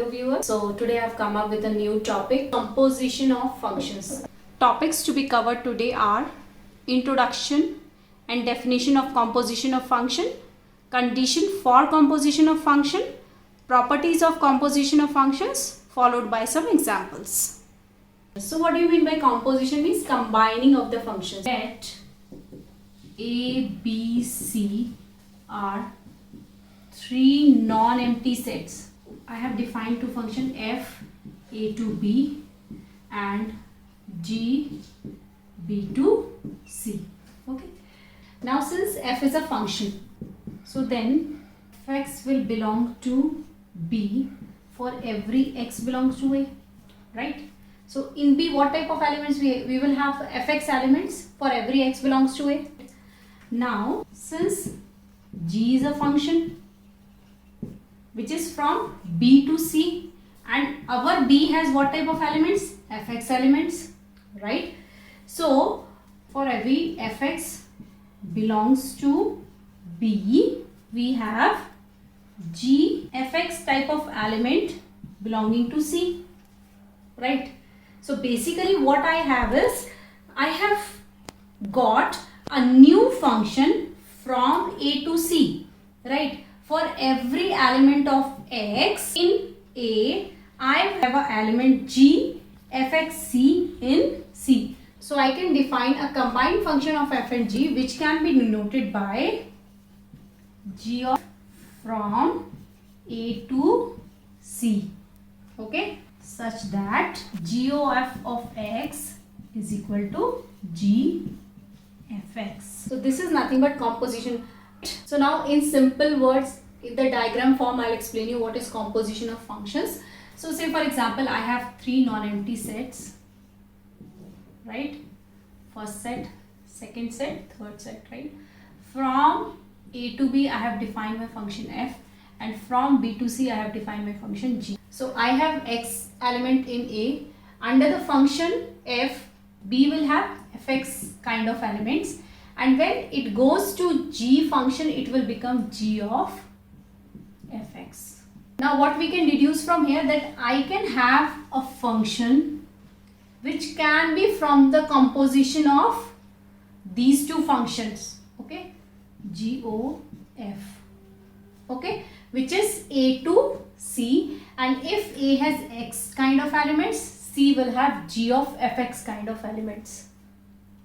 Hello viewers. So today I have come up with a new topic, composition of functions. Topics to be covered today are introduction and definition of composition of function, condition for composition of function, properties of composition of functions, followed by some examples. So what do you mean by composition? Means combining of the functions. Let A, B, C are three non-empty sets. I have defined two functions f a to b and g b to c. Okay. Now since f is a function, so then fx will belong to b for every x belongs to a, right? So in b what type of elements we will have fx elements for every x belongs to a. Now since g is a function which is from b to c and our b has what type of elements? Fx elements, right? So for every fx belongs to b, we have g fx type of element belonging to c, right? So basically what I have is, I have got a new function from a to c, right? For every element of x in A, I have an element g fx c in c. So I can define a combined function of f and g which can be denoted by g of from A to c. Okay, such that g of x is equal to g fx. So this is nothing but composition. So now in simple words, in the diagram form, I'll explain you what is composition of functions. So say for example, I have three non-empty sets, right? First set, second set, third set, right? From A to B, I have defined my function f, and from B to C, I have defined my function g. So I have x element in A. Under the function f, B will have fx kind of elements. And when it goes to g function, it will become g of fx. Now what we can deduce from here, that I can have a function which can be from the composition of these two functions, okay, g o f, okay, which is a to c, and if a has x kind of elements, c will have g of fx kind of elements.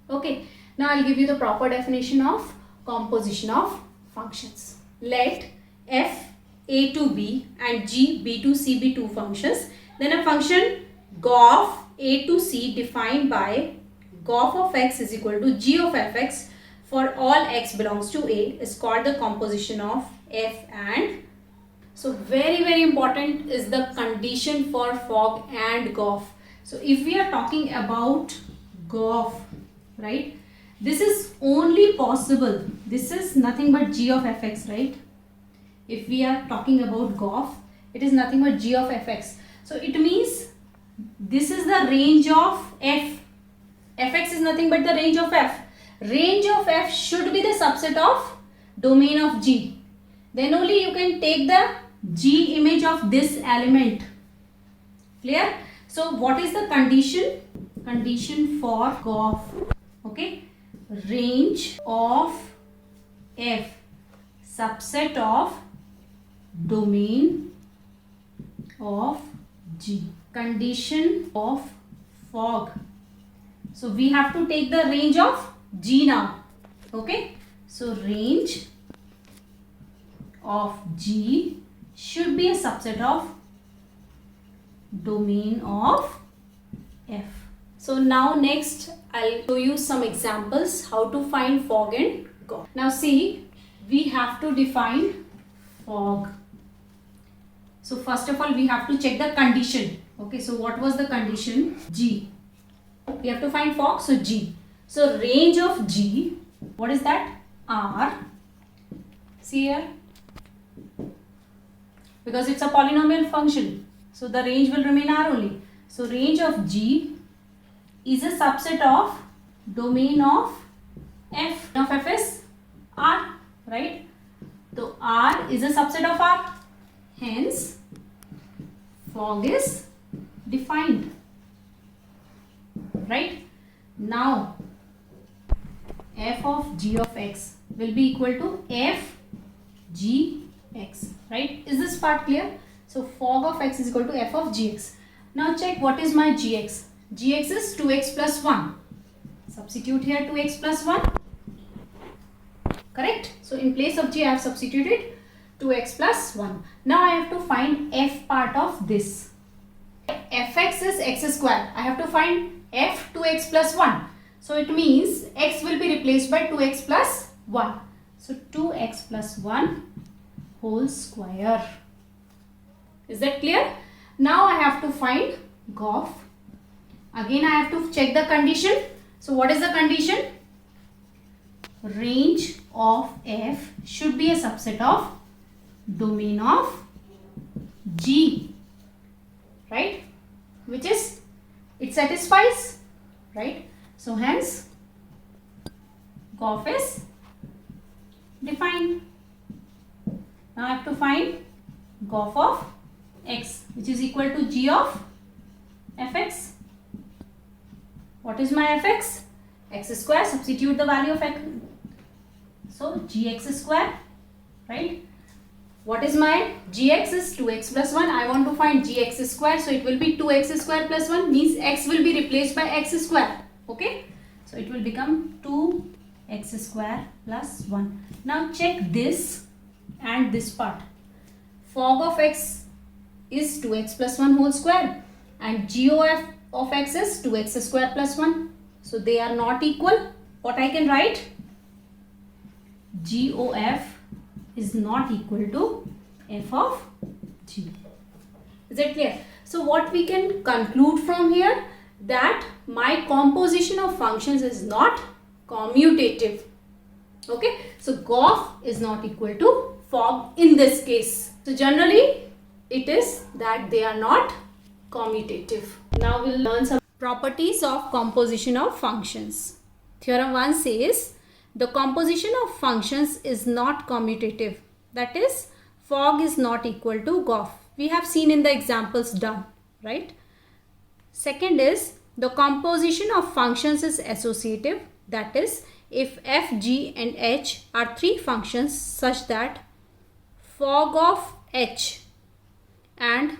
Okay. Now I'll give you the proper definition of composition of functions. Let f a to b and g b to c be two functions. Then a function gof a to c defined by gof of x is equal to g of fx for all x belongs to a is called the composition of f and. So very important is the condition for fog and gof. So if we are talking about gof, right? This is only possible, this is nothing but g of fx, right? If we are talking about gof, it is nothing but g of fx. So it means this is the range of f. Fx is nothing but the range of f. Range of f should be the subset of domain of g. Then only you can take the g image of this element. Clear? So what is the condition? Condition for gof, okay? Range of f subset of domain of g. Condition of fog. So we have to take the range of g now. Okay. So range of g should be a subset of domain of f. So now next I'll show you some examples how to find fog and gof. Now see, we have to define fog. So first of all we have to check the condition. Okay, so what was the condition? G. We have to find fog, so g. So range of g, what is that? R. See here, because it's a polynomial function, so the range will remain R only. So range of g is a subset of domain of f. Of f is R, right? So R is a subset of R. Hence fog is defined, right? Now f of g of x will be equal to f g x, right? Is this part clear? So fog of x is equal to f of gx. Now check what is my gx. Gx is 2x plus 1. Substitute here 2x plus 1. Correct? So in place of g I have substituted 2x plus 1. Now I have to find f part of this. Fx is x square. I have to find f 2x plus 1. So it means x will be replaced by 2x plus 1. So 2x plus 1 whole square. Is that clear? Now I have to find GOF. Again I have to check the condition. So what is the condition? Range of f should be a subset of domain of G, right? Which is, it satisfies, right? So hence GOF is defined. Now I have to find GOF of x, which is equal to g of fx. What is my fx? X square. Substitute the value of x. So gx square, right? What is my gx is 2x plus 1. I want to find gx square. So it will be 2x square plus 1, means x will be replaced by x square. Okay. So it will become 2x square plus 1. Now check this and this part. Fog of x is 2x plus 1 whole square and GOF of x is 2x square plus 1. So they are not equal. What I can write? GOF is not equal to f of g. Is that clear? So what we can conclude from here, that my composition of functions is not commutative. Okay. So GOF is not equal to fog in this case. So generally it is that they are not commutative. Now we'll learn some properties of composition of functions. Theorem 1 says the composition of functions is not commutative. That is, fog is not equal to GOF. We have seen in the examples done, right? Second is the composition of functions is associative. That is, if f, g and h are three functions such that fog of h and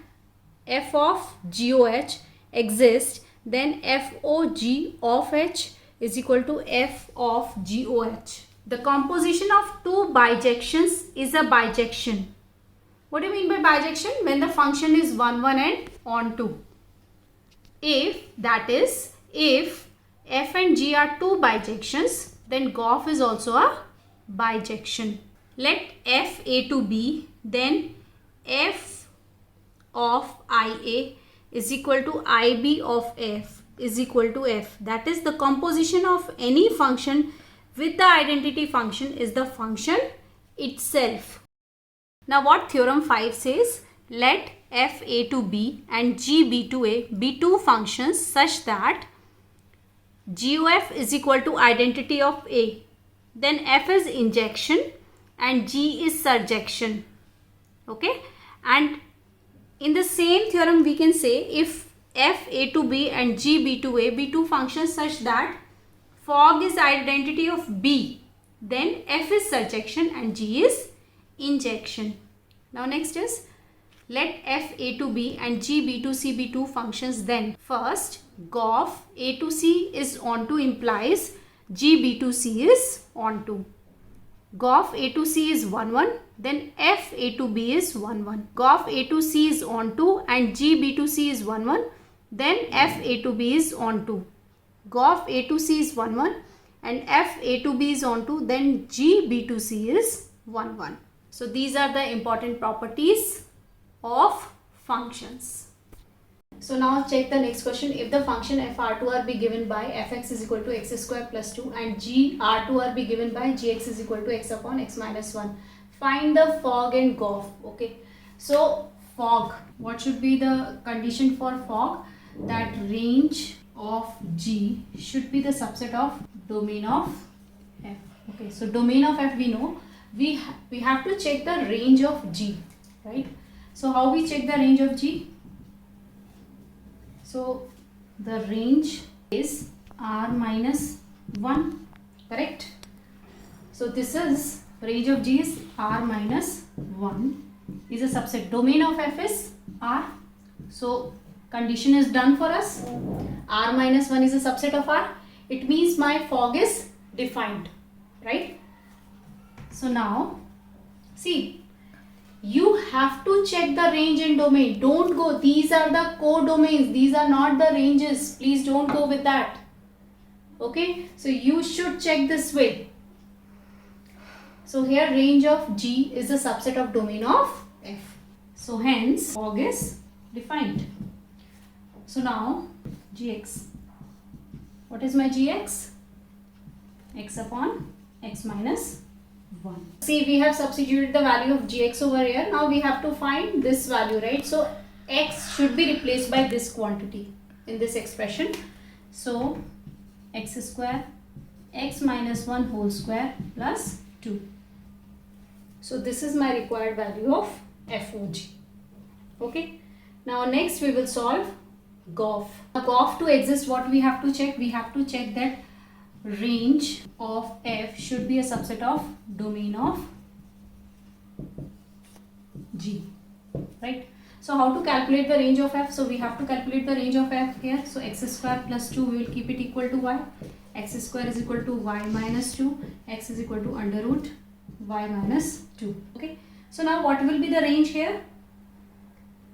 f of GOH exist, then FOG of h is equal to f of GOH. The composition of two bijections is a bijection. What do you mean by bijection? When the function is 1, 1 and on 2. If, that is, if f and g are two bijections, then GOF is also a bijection. Let f a to b, then f of IA is equal to IB of f is equal to f. That is, the composition of any function with the identity function is the function itself. Now what theorem 5 says? Let f a to b and g b to a be two functions such that GOF is equal to identity of a. Then f is injection and g is surjection. Okay. And in the same theorem we can say if f a to b and g b to a be two functions such that fog is identity of b, then f is surjection and g is injection. Now next is let f a to b and g b to c be two functions, then first GOF a to c is onto implies g b to c is onto. GOF a to c is 1, 1, then f a to b is 1, 1. GOF a to c is onto and g b to c is 1, 1, then f a to b is onto. GOF a to c is 1, 1 and f a to b is onto, then g b to c is 1, 1. So these are the important properties of functions. So now check the next question. If the function f r2r be given by fx is equal to x square plus 2 and g r2r be given by gx is equal to x upon x minus 1. Find the fog and GOF. Okay. So fog. What should be the condition for fog? That range of G should be the subset of domain of f. Okay. So domain of f we know. We have to check the range of G. Right. So how we check the range of G? So the range is R minus 1, correct? So this is range of G is R minus 1 is a subset. Domain of F is R. So condition is done for us. R minus 1 is a subset of R. It means my fog is defined, right? So now see, you have to check the range and domain. Don't go, these are the codomains, these are not the ranges. Please don't go with that. Okay, so you should check this way. So here range of G is a subset of domain of F. So hence fog is defined. So now Gx. What is my Gx? X upon x minus 1. See, we have substituted the value of Gx over here. Now we have to find this value, right? So x should be replaced by this quantity in this expression. So x square x minus 1 whole square plus 2. So this is my required value of FOG. Okay. Now next we will solve GOF. Now GOF to exist, what we have to check? We have to check that range of F should be a subset of domain of G, right? So how to calculate the range of F? So we have to calculate the range of F here. So x square plus 2, we will keep it equal to y. X square is equal to y minus 2. X is equal to under root y minus 2. Okay. So now what will be the range here?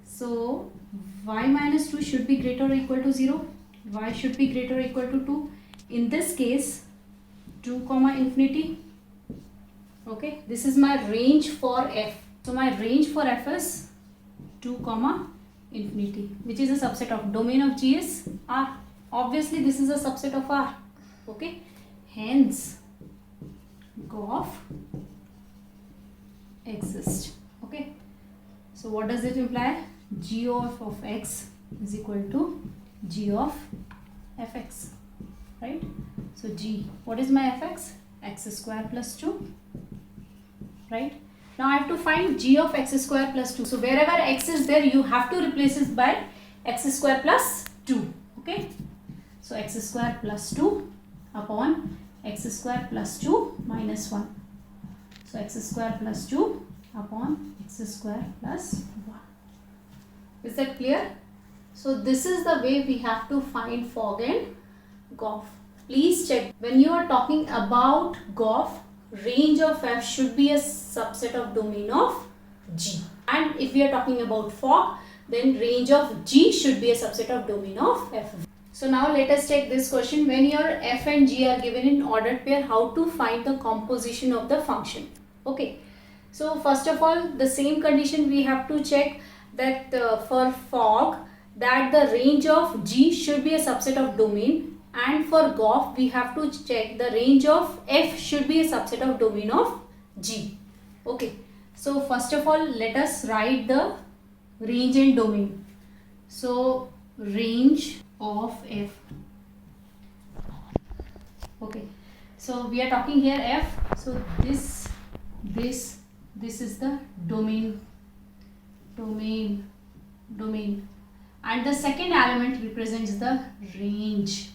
So y minus 2 should be greater or equal to 0. Y should be greater or equal to 2. In this case, 2 comma infinity. Okay. This is my range for F. So my range for F is 2 comma infinity, which is a subset of domain of G is R. Obviously this is a subset of R. Okay. Hence GOF exists. Okay. So what does it imply? G of x is equal to G of fx, right? So G, what is my fx? X square plus 2, right? Now I have to find G of x square plus 2. So wherever x is there, you have to replace it by x square plus 2. Okay. So x square plus 2 upon x square plus 2 minus 1. So x square plus 2 upon x square plus 1. Is that clear? So this is the way we have to find fog and GOF. Please check. When you are talking about GOF, range of F should be a subset of domain of G. And if we are talking about fog, then range of G should be a subset of domain of F. So now let us take this question. When your F and G are given in ordered pair, how to find the composition of the function? Okay. So first of all, the same condition we have to check that for fog, that the range of G should be a subset of domain, and for GOF we have to check the range of F should be a subset of domain of G. Okay. So first of all, let us write the range and domain. So range of F. Okay. So we are talking here F. So this is the domain, and the second element represents the range.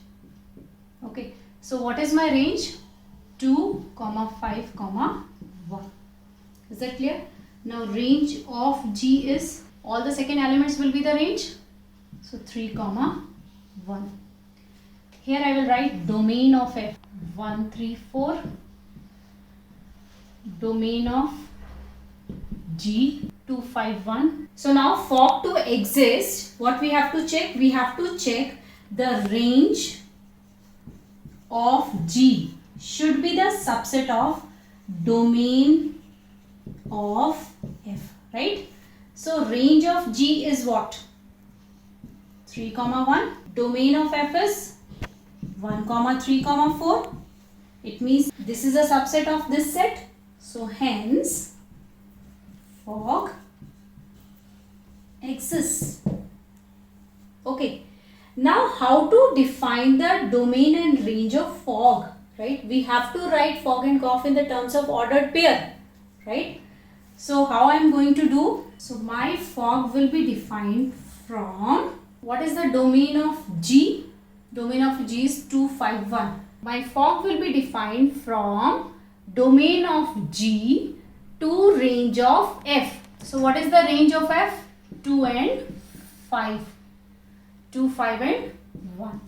Okay. So what is my range? 2, 5, 1. Is that clear? Now range of G is, all the second elements will be the range. So 3, 1. Here I will write domain of F. 1, 3, 4. Domain of G, 2, 5, 1. So now fog to exist, what we have to check? We have to check the range of G should be the subset of domain of F, right? So range of G is what? 3, 1. Domain of F is 1, 3, 4. It means this is a subset of this set. So hence fog exists. Okay. Now how to define the domain and range of fog, right? We have to write fog and GOF in the terms of ordered pair, right? So how I am going to do? So my fog will be defined from What is the domain of G? Domain of G is 251. My fog will be defined from domain of G to range of F. So what is the range of F? 2 and 5. 2, 5 and 1.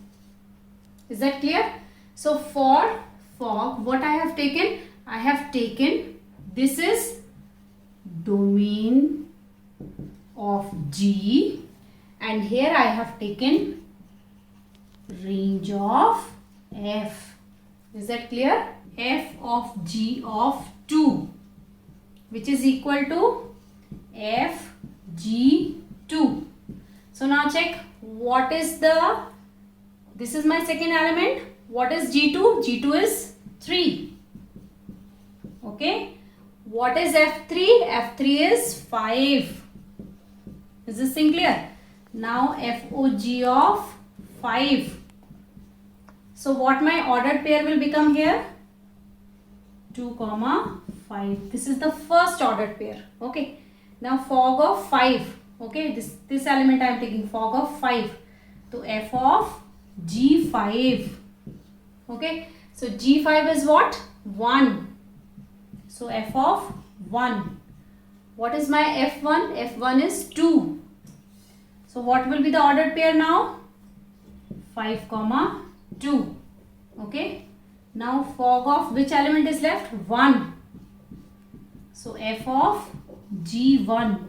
Is that clear? So for fog, what I have taken? I have taken, this is domain of G, and here I have taken range of F. Is that clear? F of G of 2, which is equal to F G2. So now check, what is the, this is my second element. What is G2? G2 is 3. Okay. What is F3? F3 is 5. Is this thing clear? Now FOG of 5. So what my ordered pair will become here? 2, 5. This is the first ordered pair. Okay. Now fog of 5. Okay. This element I am taking, fog of 5. So F of G5. Okay. So G5 is what? 1. So F of 1. What is my F1? F1 is 2. So what will be the ordered pair now? 5, 2. Okay. Now fog of which element is left? 1. So F of G1.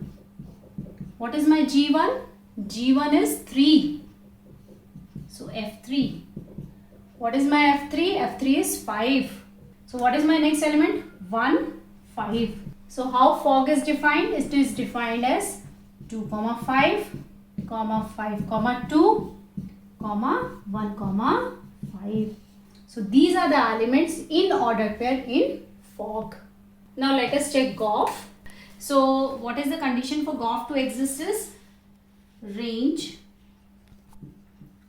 What is my G1? G1 is 3. So F3. What is my F3? F3 is 5. So what is my next element? 1, 5. So how fog is defined? It is defined as 2, 5, 5, 2, 1, 5. So these are the elements in ordered pair in fog. Now let us check Goff. So what is the condition for Goff to exist is range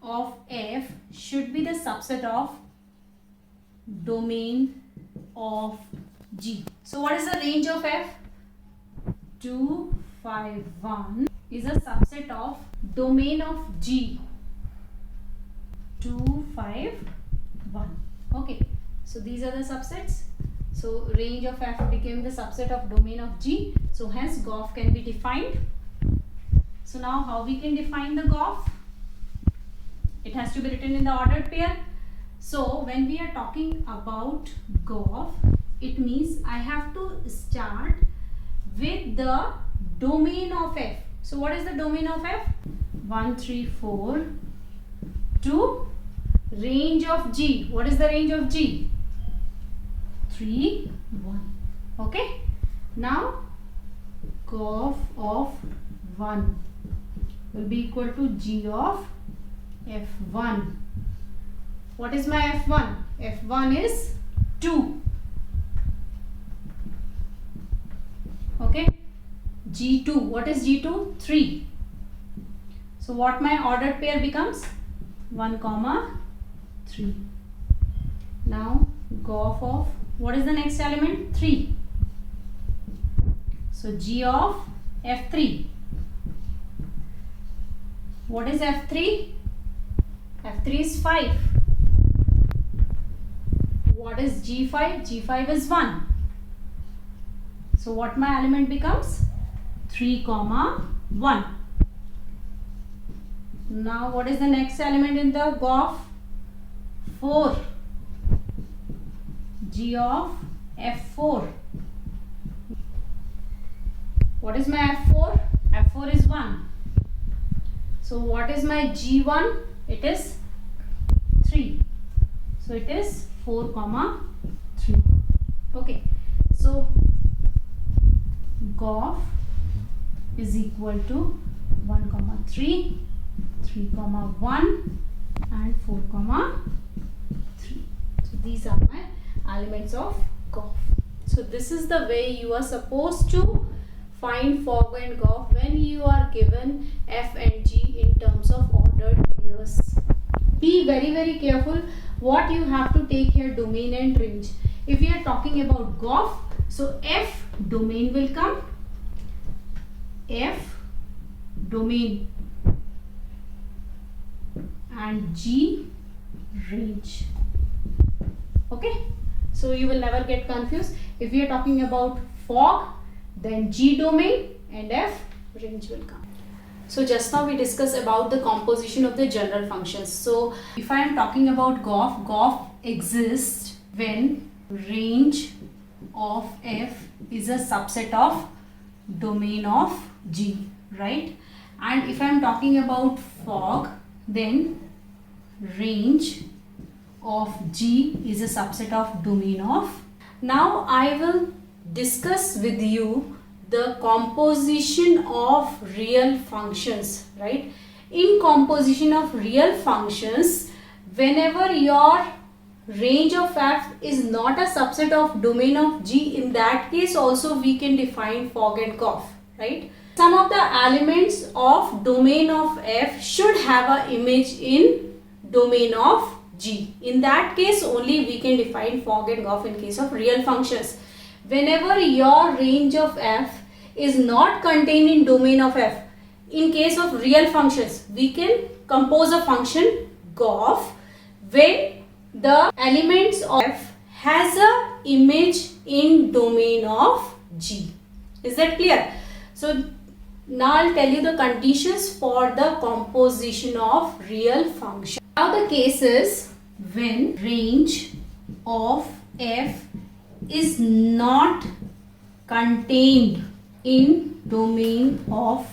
of F should be the subset of domain of G. So what is the range of F? 2, 5, 1 is a subset of domain of G. 2, 5, 1. Okay. So these are the subsets. So range of F became the subset of domain of G. So hence Goff can be defined. So now how we can define the Goff? It has to be written in the ordered pair. So when we are talking about Goff, it means I have to start with the domain of F. So what is the domain of F? 1, 3, 4 to range of G. What is the range of G? 3, 1. Okay. Now Goff of 1 will be equal to G of F1. What is my F1? F1 is 2. Okay. G2. What is G2? 3. So what my ordered pair becomes? 1, 3. Now Goff of, what is the next element? 3. So G of F3. What is F3? F3 is 5. What is G5? G5 is 1. So what my element becomes? 3, 1. Now what is the next element in the Goff? 4. G of F4. What is my F4? F4 is 1. So what is my G1? It is 3. So it is 4, 3. Okay. So Goff is equal to 1, 3, 3, 1 and 4, 3. So these are my elements of Goff. So this is the way you are supposed to find fog and Goff when you are given F and G in terms of ordered pairs. Be very careful what you have to take here, domain and range. If you are talking about Goff, so F domain will come. F domain. and G range. Okay, so you will never get confused. If we are talking about fog, then G domain and F range will come. So just now we discussed about the composition of the general functions. So if I am talking about GOF exists when range of F is a subset of domain of G, right? And if I am talking about fog, then range of G is a subset of domain of. Now I will discuss with you the composition of real functions, right? In composition of real functions, whenever your range of F is not a subset of domain of G, in that case also we can define fog and GOF, right? Some of the elements of domain of F should have an image in domain of G. In that case only we can define fog and GOF in case of real functions. Whenever your range of F is not contained in domain of F, in case of real functions, we can compose a function GOF when the elements of F has a image in domain of G. Is that clear? So now I'll tell you the conditions for the composition of real function. Now the case is when range of F is not contained in domain of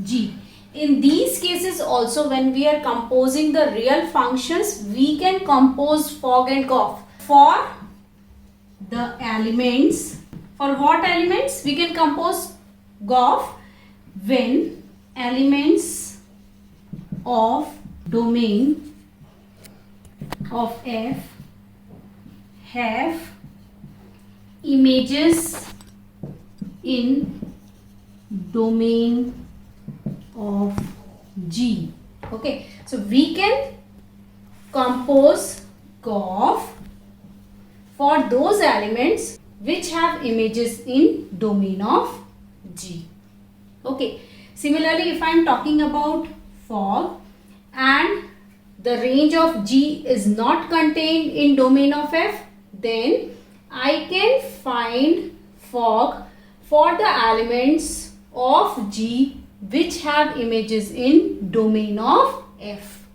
G. In these cases also, when we are composing the real functions, we can compose fog and GOF for the elements. For what elements? We can compose GOF when elements of domain of F have images in domain of G. Okay, so we can compose GOF for those elements which have images in domain of G. Okay, similarly if I am talking about fog and the range of G is not contained in domain of F, then I can find fog for the elements of G which have images in domain of F.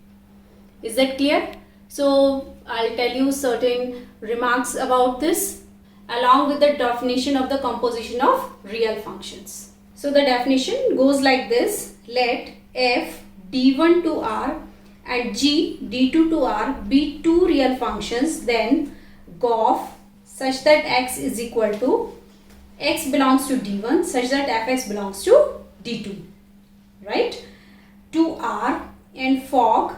Is that clear? So I'll tell you certain remarks about this along with the definition of the composition of real functions. So the definition goes like this: let F d1 to R and G d2 to R be two real functions, then GOF such that x is equal to x belongs to d1 such that fx belongs to d2, right, to R, and fog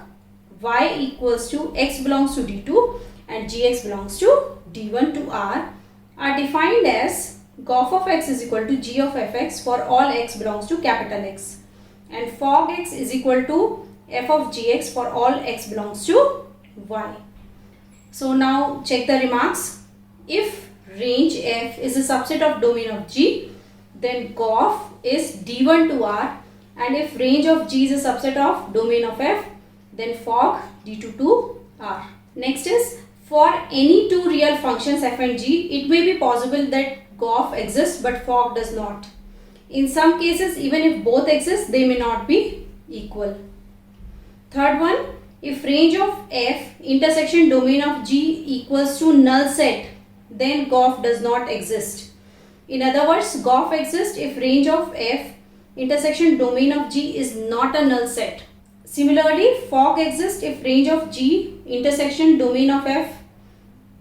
y equals to x belongs to d2 and gx belongs to d1 to R are defined as GOF of x is equal to g of fx for all x belongs to capital X, and fog x is equal to f of gx for all x belongs to y. So now check the remarks. If range F is a subset of domain of G, then GOF is d1 to R, and if range of G is a subset of domain of F, then fog d2 to R. Next is, for any two real functions f and g, it may be possible that GOF exists but fog does not. In some cases, even if both exist, they may not be equal. Third one, if range of F intersection domain of G equals to null set, then GOF does not exist. In other words, GOF exists if range of F intersection domain of G is not a null set. Similarly, fog exists if range of G intersection domain of F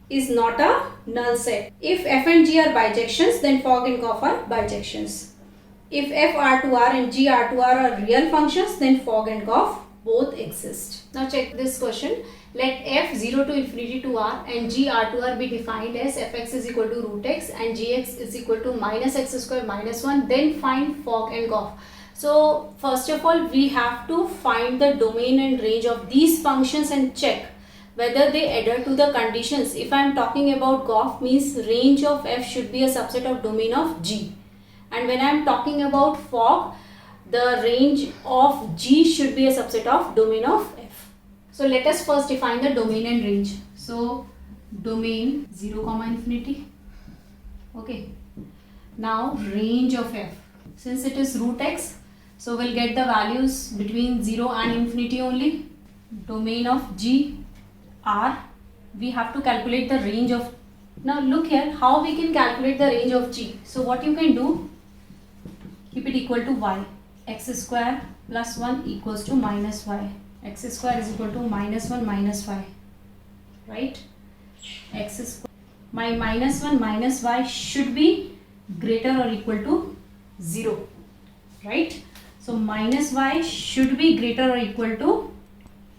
is not a null set. If F and G are bijections, then fog and GOF are bijections. If F R2R and G R2R are real functions, then fog and GOF both exist. Now check this question. Let f 0 to infinity to r and g r2r be defined as fx is equal to root x and gx is equal to minus x square minus 1. Then find fog and GOF. So first of all, we have to find the domain and range of these functions and check whether they adhere to the conditions. If I am talking about GOF, means range of f should be a subset of domain of G. And when I am talking about fog, the range of G should be a subset of domain of F. So let us first define the domain and range. So domain 0 comma infinity. Okay. Now range of f. Since it is root x, so we'll get the values between 0 and infinity only. Domain of g r. We have to calculate the range of. Now look here how we can calculate the range of g. So what you can do, keep it equal to y. X square plus 1 equals to minus y. X square is equal to minus 1 minus y. Right? X square. My minus 1 minus y should be greater or equal to 0. Right? So minus y should be greater or equal to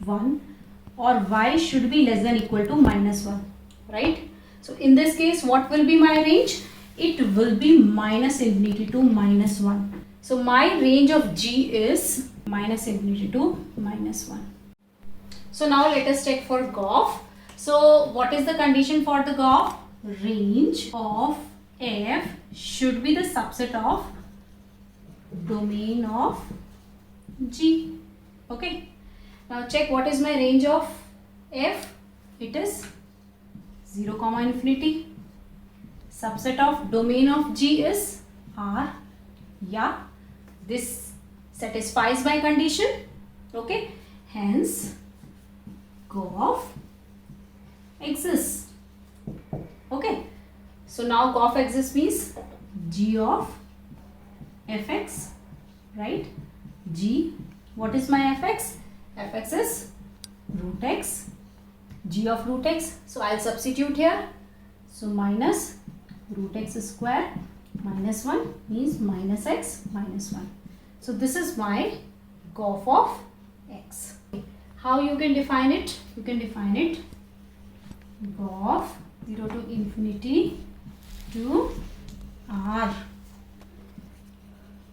1, or y should be less than equal to minus 1. Right? So in this case, what will be my range? It will be minus infinity to minus 1. So my range of g is minus infinity to minus 1. So now let us check for Goff. So what is the condition for the Goff? Range of f should be the subset of domain of g. Okay. Now check what is my range of f. It is 0 comma infinity. Subset of domain of g is r. Yeah, this satisfies my condition. Okay, hence Goff exists. Okay, so now Goff exists means g of fx, right? G, what is my fx? Fx is root x, g of root x. So I'll substitute here. So minus root x square minus 1 means minus x minus 1. So this is my Goff of x. How you can define it? You can define it Goff 0 to infinity to r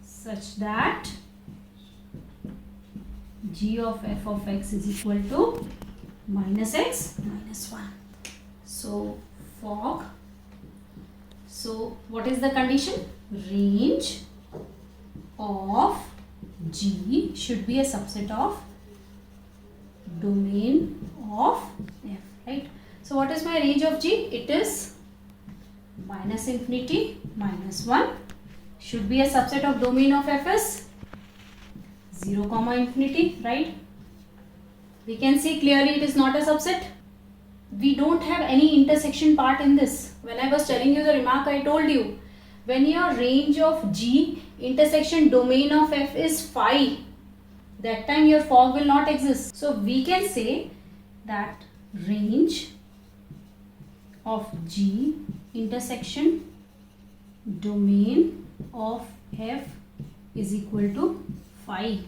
such that g of f of x is equal to minus x minus 1. So fog. So what is the condition? Range of g should be a subset of domain of f, right? So what is my range of g? It is minus infinity minus 1. Should be a subset of domain of f is 0 comma infinity, right? We can see clearly it is not a subset. We don't have any intersection part in this. When I was telling you the remark, I told you when your range of g intersection domain of f is phi, that time your fog will not exist. So we can say that range of g intersection domain of f is equal to phi.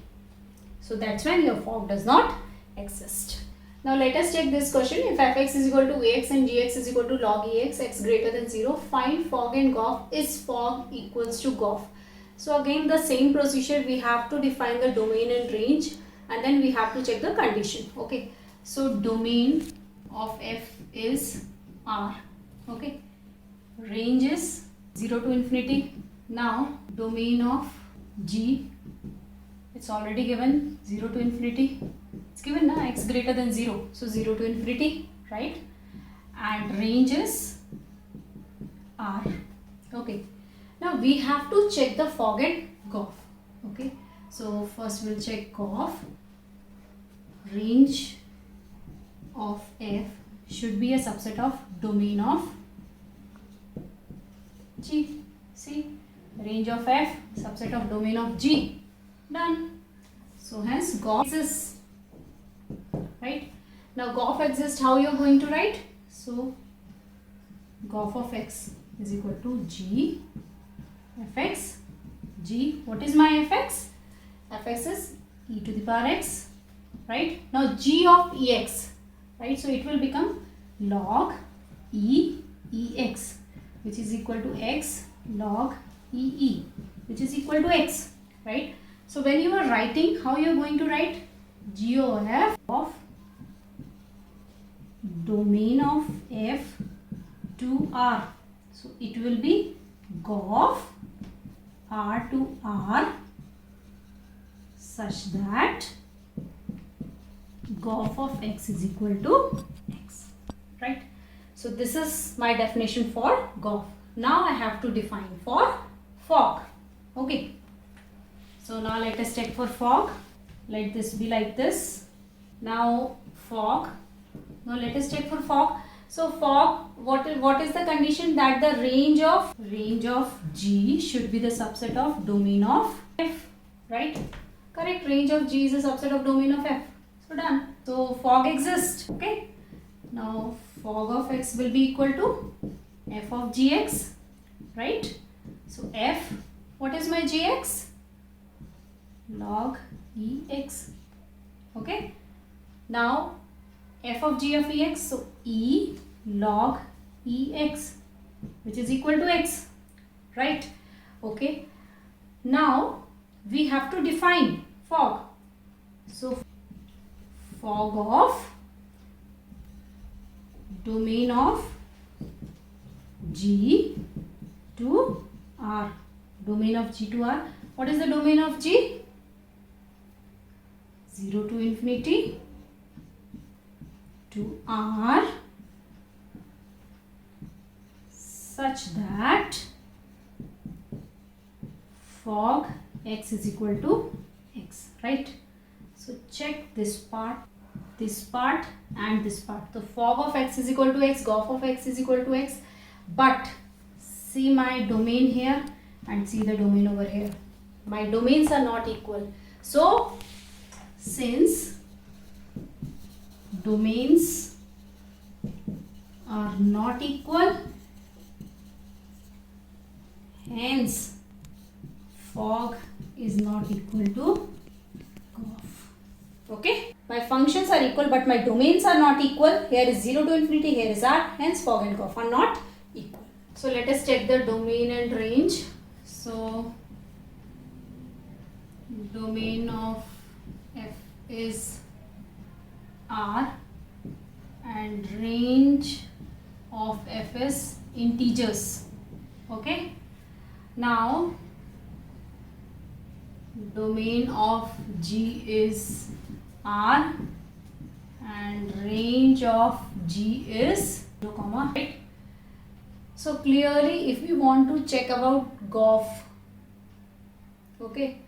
So that's when your fog does not exist. Now let us check this question. If fx is equal to ax and gx is equal to log ex, x greater than 0, find fog and Goff. Is fog equals to Goff? So again the same procedure, we have to define the domain and range, and then we have to check the condition. Okay. So domain of f is r. Okay. Range is 0 to infinity. Now domain of g, it's already given 0 to infinity. It's given now x greater than 0. So 0 to infinity, right? And range is r. Okay. Now we have to check the fog and Goff. Okay. So first we'll check Goff. Range of f should be a subset of domain of g. See, range of f subset of domain of g. Done. So hence Goff exists. Right? Now Goff exists, how you are going to write? So Goff of x is equal to g fx. G, what is my fx? Fx is e to the power x. Right? Now g of ex. Right? So it will become log ex, which is equal to x log ee, which is equal to x. Right? So when you are writing, how you are going to write? GOF of domain of f to r. So it will be Goff r to r such that Gof of x is equal to x, right? So this is my definition for gof. Now I have to define for fog. Okay. So now let us check for fog. Let this be like this. Now fog. Now let us check for fog. So fog, what is the condition? That the range of G should be the subset of domain of F, right? Correct. Range of G is a subset of domain of F. So done. So fog exists. Okay. Now fog of x will be equal to f of gx, right? So f, what is my gx? Log ex. Okay. Now f of g of ex, so e log ex, which is equal to x, right? Okay. Now we have to define fog. So fog of domain of G to R. Domain of G to R. What is the domain of G? 0 to infinity to R, such that fog x is equal to x, right? So check this part and this part. The fog of x is equal to x, gof of x is equal to x, but see my domain here and see the domain over here. My domains are not equal. So since domains are not equal, hence fog is not equal to gof. Okay, my functions are equal but my domains are not equal. Here is 0 to infinity, here is R, hence fog and gof are not equal. So let us check the domain and range. So domain of f is R and range of f is integers. Okay, now domain of G is R and range of G is 0, comma, right? So clearly if we want to check about gof, okay,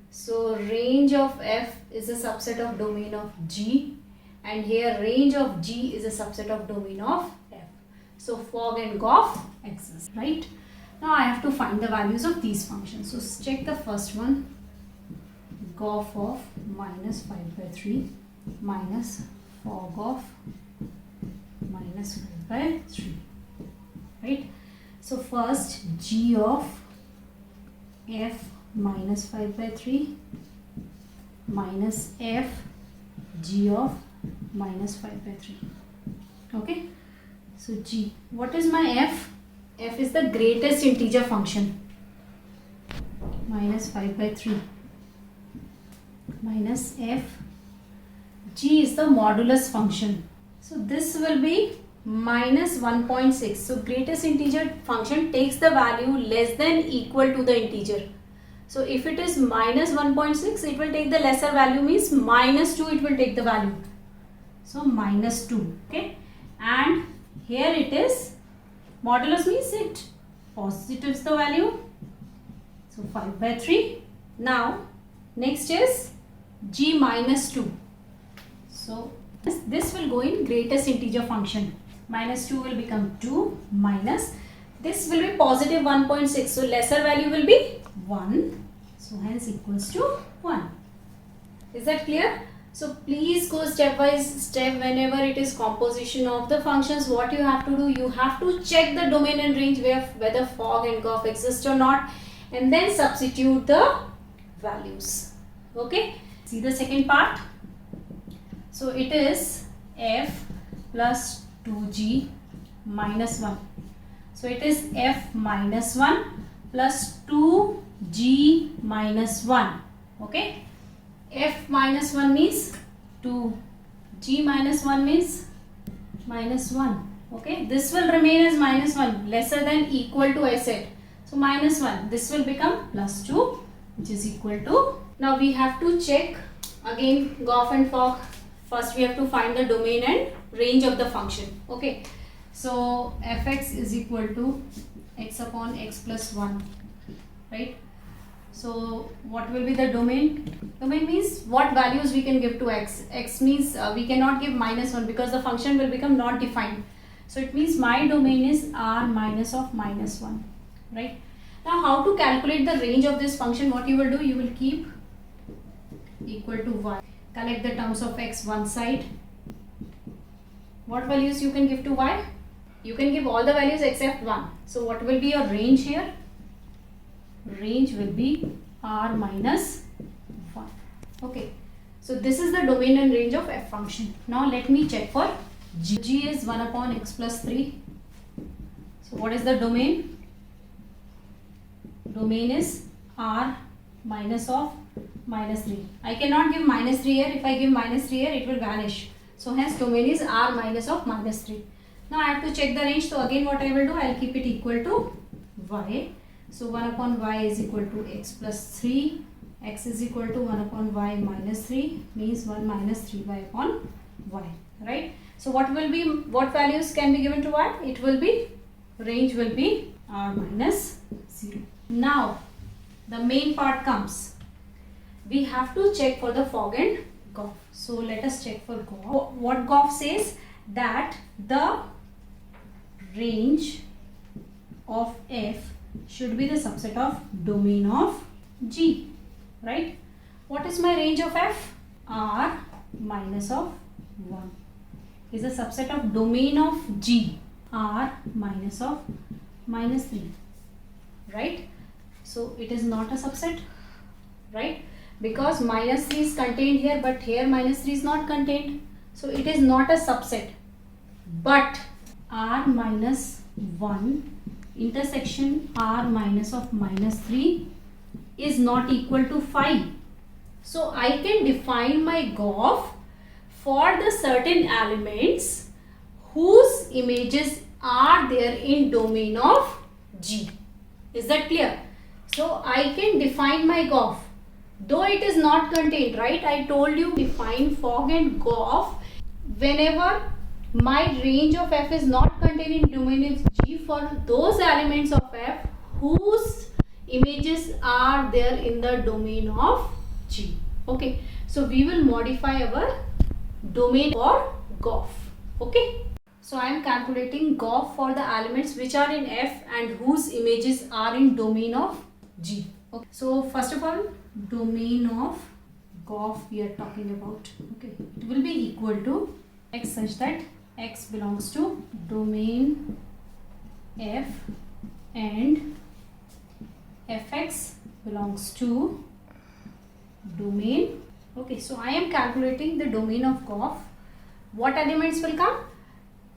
so range of f is a subset of domain of G and here range of G is a subset of domain of f. So fog and gof exist, right? Now I have to find the values of these functions. So check the first one. Gof of minus 5 by 3 minus fog of minus 5 by 3, right? So first g of f minus 5 by 3 minus f g of minus 5 by 3. Okay, so g, what is my f? F is the greatest integer function, minus 5 by 3 minus f. G is the modulus function, so this will be minus 1.6. So greatest integer function takes the value less than equal to the integer. So if it is minus 1.6, it will take the lesser value, means minus 2 it will take the value. So minus 2, okay, and here it is modulus, means it positives the value, so 5 by 3. Now next is g minus 2. So this will go in greatest integer function. Minus 2 will become 2 minus, this will be positive 1.6. So lesser value will be 1. So hence equals to 1. Is that clear? So please go step by step whenever it is composition of the functions. What you have to do, you have to check the domain and range whether fog and gof exist or not, and then substitute the values. Okay. See the second part. So it is f plus 2g minus 1. So it is f minus 1 plus 2g minus 1. Okay. F minus 1 means 2. G minus 1 means minus 1. Okay. This will remain as minus 1, lesser than equal to I said. So minus 1. This will become plus 2, which is equal to. Now we have to check again gof and fog. First we have to find the domain and range of the function. Okay, so fx is equal to x upon x plus 1, right? So what will be the domain? Domain means what values we can give to x. X means we cannot give minus 1 because the function will become not defined. So it means my domain is r minus of minus 1, right? Now how to calculate the range of this function? What you will do, you will keep equal to y. Collect the terms of x one side. What values you can give to y? You can give all the values except 1. So what will be your range here? Range will be r minus 1. Okay, so this is the domain and range of f function. Now let me check for g. G is 1 upon x plus 3. So what is the domain? Domain is r minus of minus 3. I cannot give minus 3 here. If I give minus 3 here, it will vanish. So hence domain is r minus of minus 3. Now I have to check the range. So again what I will do, I will keep it equal to y. So 1 upon y is equal to x plus 3. X is equal to 1 upon y minus 3, means 1 minus 3y upon y, right? So what values can be given to y? It will be, range will be r minus 0. Now the main part comes. We have to check for the Fogg and Goff. So let us check for Goff. What Goff says, that the range of f should be the subset of domain of G, right? What is my range of f? R minus of 1 is a subset of domain of G, R minus of minus 3, right? So it is not a subset, right? Because minus 3 is contained here, but here minus 3 is not contained. So it is not a subset. But r minus 1 intersection r minus of minus 3 is not equal to 5. So I can define my Goff for the certain elements whose images are there in domain of G. Is that clear? So I can define my Goff, though it is not contained, right? I told you define Fogg and Goff whenever my range of f is not contained in domain of G for those elements of f whose images are there in the domain of G. Okay, so we will modify our domain for Goff. Okay, so I am calculating Goff for the elements which are in f and whose images are in domain of G. Okay, so first of all, domain of Goff we are talking about. Okay, it will be equal to x such that x belongs to domain f and fx belongs to domain. Okay, so I am calculating the domain of Goff. What elements will come?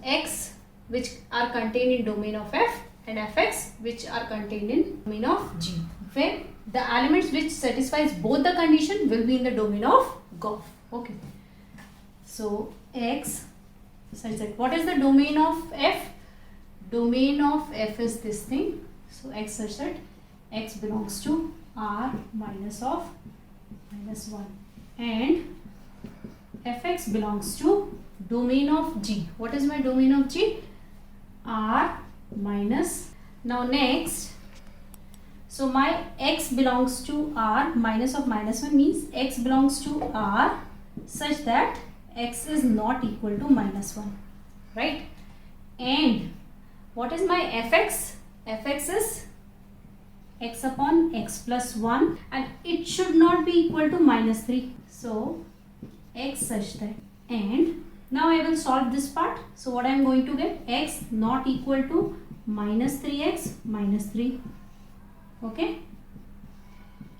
X which are contained in domain of f and fx which are contained in domain of G, where the elements which satisfies both the condition will be in the domain of Goff. Okay, so x such that, what is the domain of f? Domain of f is this thing. So x such that x belongs to r minus of minus 1 and fx belongs to domain of G. What is my domain of G? R minus. Now next, so my x belongs to r minus of minus 1 means x belongs to r such that x is not equal to minus 1, right? And what is my fx? Fx is x upon x plus 1 and it should not be equal to minus 3. So x such that, and now I will solve this part. So what I am going to get? X not equal to minus 3x minus 3. Okay,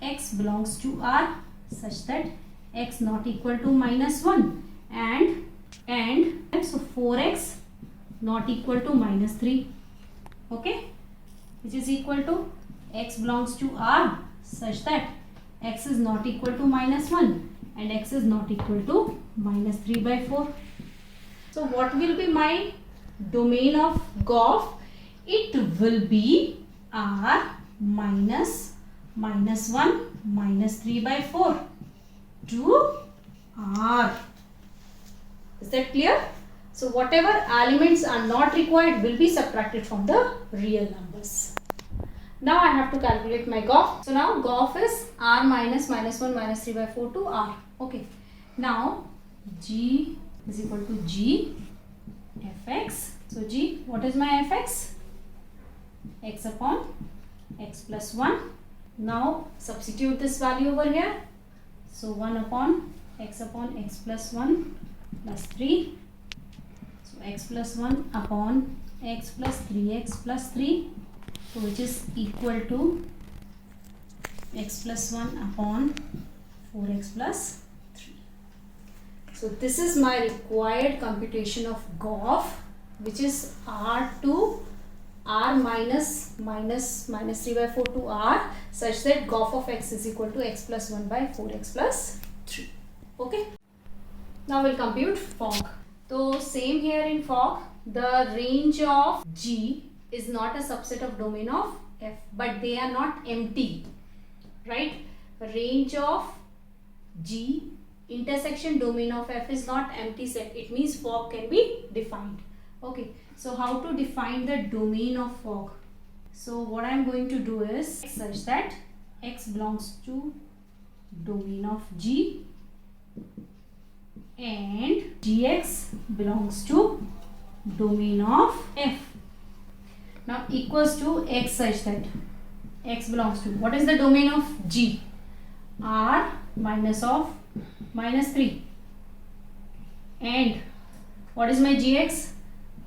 x belongs to r such that x not equal to minus 1 and so 4x not equal to minus 3. Okay, which is equal to x belongs to r such that x is not equal to minus 1 and x is not equal to minus 3 by 4. So what will be my domain of Goff? It will be r minus 1 minus 3 by 4 to r. Is that clear? So whatever elements are not required will be subtracted from the real numbers. Now I have to calculate my GOF. So now GOF is r minus minus 1 minus 3 by 4 to r. Okay. Now g is equal to g fx. So g, what is my fx? X upon x plus 1. Now substitute this value over here. So 1 upon x plus 1 plus 3. So x plus 1 upon x plus 3x plus 3. So which is equal to x plus 1 upon 4x plus 3. So this is my required computation of GOF, which is r to r minus 3 by 4 to r, such that GOF of x is equal to x plus 1 by 4x plus 3. Okay. Now we'll compute fog. So same here in fog, the range of G is not a subset of domain of F, but they are not empty, right? Range of G intersection domain of F is not empty set. It means fog can be defined. Okay, so how to define the domain of fog? So what I am going to do is such that x belongs to domain of G and gx belongs to domain of F. Now equals to x such that x belongs to, what is the domain of G? R minus of minus 3. And what is my gx?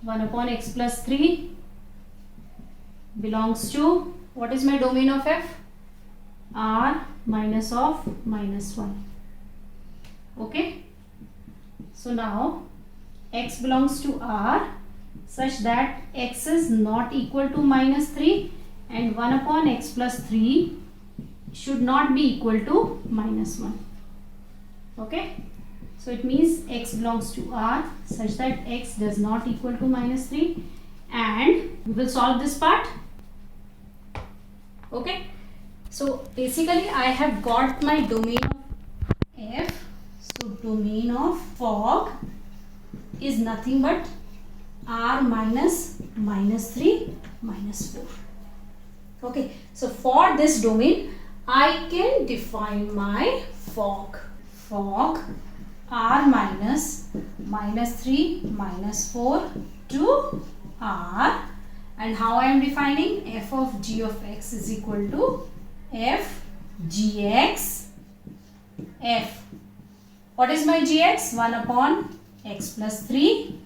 1 upon x plus 3 belongs to, what is my domain of F? R minus of minus 1. Okay. So now x belongs to R such that x is not equal to minus 3 and 1 upon x plus 3 should not be equal to minus 1. Okay. So it means x belongs to R such that x does not equal to minus 3, and we will solve this part. Okay. So basically I have got my domain of F. So domain of fog is nothing but R minus minus 3 minus 4. Okay. So for this domain I can define my fog. Fog R minus minus 3 minus 4 to R, and how I am defining? F of g of x is equal to f gx f. What is my gx? 1 upon x plus 3.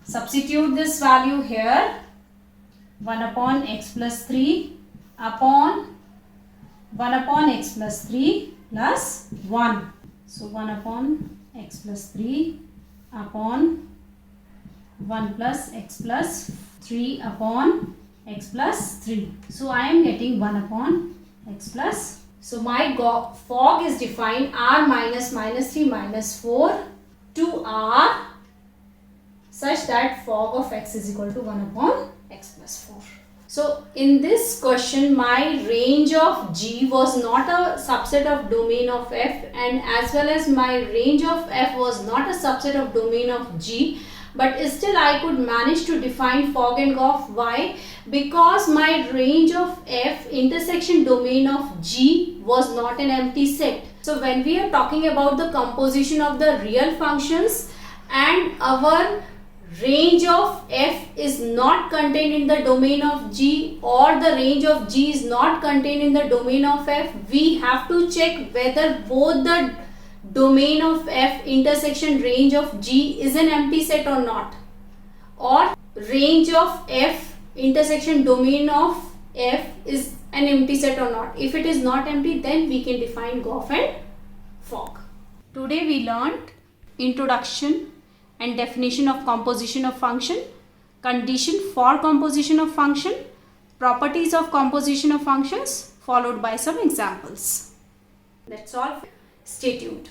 Substitute this value here. 1 upon x plus 3 upon 1 upon x plus 3 plus 1. So 1 upon x plus 3 upon 1 plus x plus 3 upon x plus 3. So I am getting 1 upon x plus. So my fog is defined R minus minus 3 minus 4 to R such that fog of x is equal to 1 upon x plus 4. So in this question my range of G was not a subset of domain of F, and as well as my range of F was not a subset of domain of G, but still I could manage to define fog and GOF. Why? Because my range of F intersection domain of G was not an empty set. So when we are talking about the composition of the real functions and our range of F is not contained in the domain of G, or the range of G is not contained in the domain of F, we have to check whether both the domain of F intersection range of G is an empty set or not, or range of F intersection domain of F is an empty set or not. If it is not empty, then we can define GOF and fog. Today we learned introduction and definition of composition of function, condition for composition of function, properties of composition of functions, followed by some examples. That's all. Stay tuned.